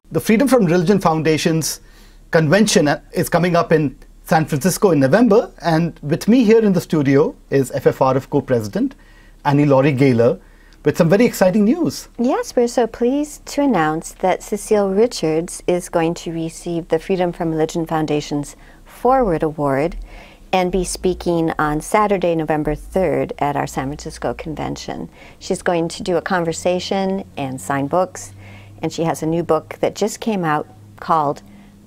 The Freedom from Religion Foundation's convention is coming up in San Francisco in November, and with me here in the studio is FFRF co-president Annie Laurie Gaylor with some very exciting news. Yes, we're so pleased to announce that Cecile Richards is going to receive the Freedom from Religion Foundation's Forward Award and be speaking on Saturday, November 3rd at our San Francisco convention. She's going to do a conversation and sign books, and she has a new book that just came out called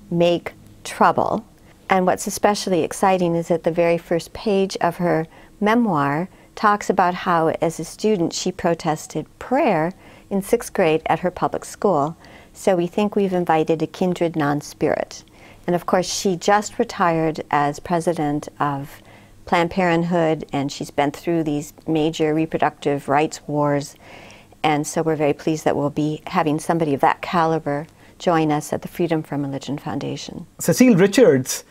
Make Trouble. And what's especially exciting is that the very first page of her memoir talks about how, as a student, she protested prayer in 6th grade at her public school. So we think we've invited a kindred non-spirit. And of course, she just retired as president of Planned Parenthood, and she's been through these major reproductive rights wars. And so we're very pleased that we'll be having somebody of that caliber join us at the Freedom from Religion Foundation. Cecile Richards,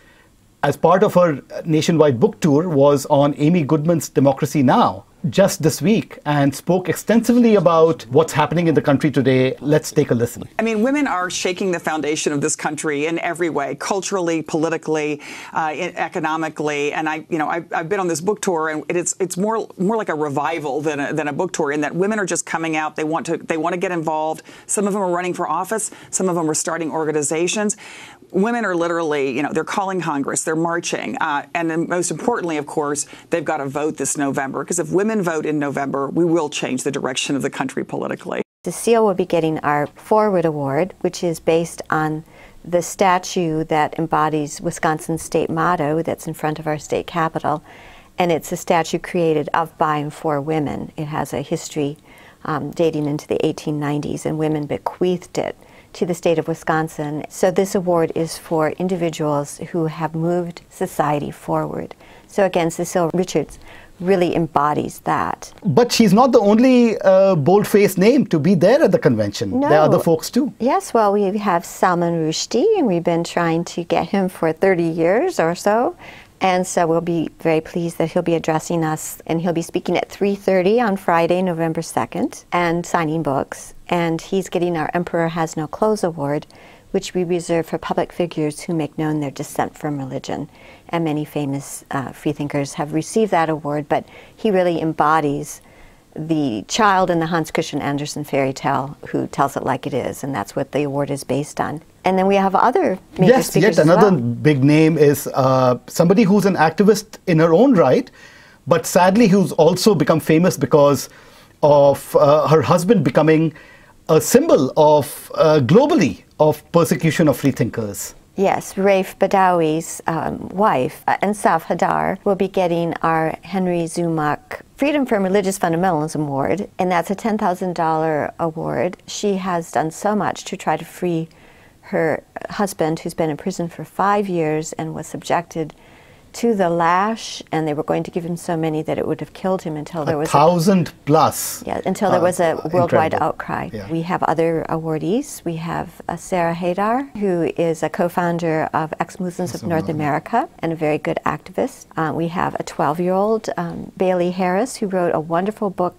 as part of her nationwide book tour, was on Amy Goodman's Democracy Now! Just this week and spoke extensively about what's happening in the country today. Let's take a listen. I mean, women are shaking the foundation of this country in every way, culturally, politically, economically. And I've been on this book tour, and it's more like a revival than a book tour, in that women are just coming out. They want to get involved. Some of them are running for office. Some of them are starting organizations. Women are literally, they're calling Congress, they're marching, and then most importantly, of course, they've got to vote this November, because if women vote in November, we will change the direction of the country politically. Cecile will be getting our Forward Award, which is based on the statue that embodies Wisconsin's state motto that's in front of our state capitol, and it's a statue created of, by, and for women. It has a history dating into the 1890s, and women bequeathed it to the state of Wisconsin. So this award is for individuals who have moved society forward. So again, Cecile Richards really embodies that. But she's not the only bold-faced name to be there at the convention. No. There are other folks too. Yes, well, we have Salman Rushdie, and we've been trying to get him for 30 years or so. And so we'll be very pleased that he'll be addressing us, and he'll be speaking at 3:30 on Friday, November 2nd, and signing books. And he's getting our Emperor Has No Clothes Award, which we reserve for public figures who make known their dissent from religion. And many famous freethinkers have received that award, but he really embodies the child in the Hans Christian Andersen fairy tale who tells it like it is, and that's what the award is based on. And then we have other major speakers yet another as well. big name is somebody who's an activist in her own right, but sadly who's also become famous because of her husband becoming a symbol of, globally, of persecution of freethinkers. Yes, Raef Badawi's wife, Ensaf Hadar, will be getting our Henry Zumak Freedom from Religious Fundamentalism Award, and that's a $10,000 award. She has done so much to try to free her husband, who's been in prison for 5 years and was subjected to the lash, and they were going to give him so many that it would have killed him until there was 1,000 plus. Yeah, until there was a worldwide outcry. Yeah. We have other awardees. We have Sarah Hadar, who is a co-founder of Ex-Muslims of North America and a very good activist. We have a 12-year-old, Bailey Harris, who wrote a wonderful book,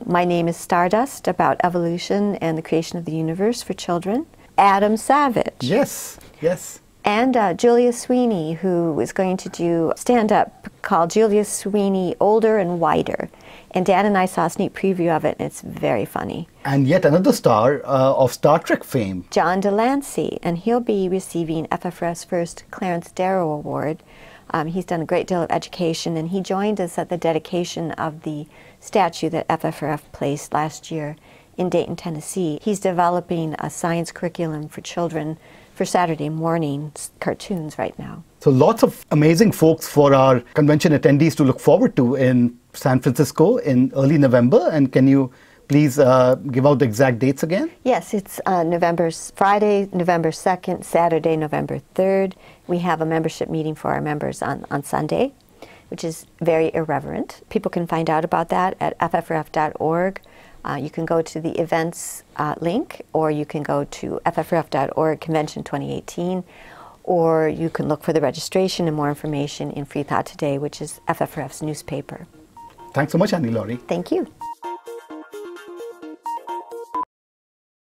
My Name is Stardust, about evolution and the creation of the universe for children. Adam Savage. Yes, yes. And Julia Sweeney, who is going to do stand-up called Julia Sweeney Older and Wider. And Dan and I saw a sneak preview of it, and it's very funny. And yet another star of Star Trek fame. John Delancey, and he'll be receiving FFRF's first Clarence Darrow Award. He's done a great deal of education, and he joined us at the dedication of the statue that FFRF placed last year in Dayton, Tennessee. He's developing a science curriculum for children for Saturday morning cartoons right now. So lots of amazing folks for our convention attendees to look forward to in San Francisco in early November. And can you please give out the exact dates again? Yes, it's Friday, November 2nd, Saturday, November 3rd. We have a membership meeting for our members on Sunday, which is very irreverent. People can find out about that at ffrf.org. You can go to the events link, or you can go to ffrf.org Convention 2018, or you can look for the registration and more information in Free Thought Today, which is FFRF's newspaper. Thanks so much, Annie Laurie. Thank you.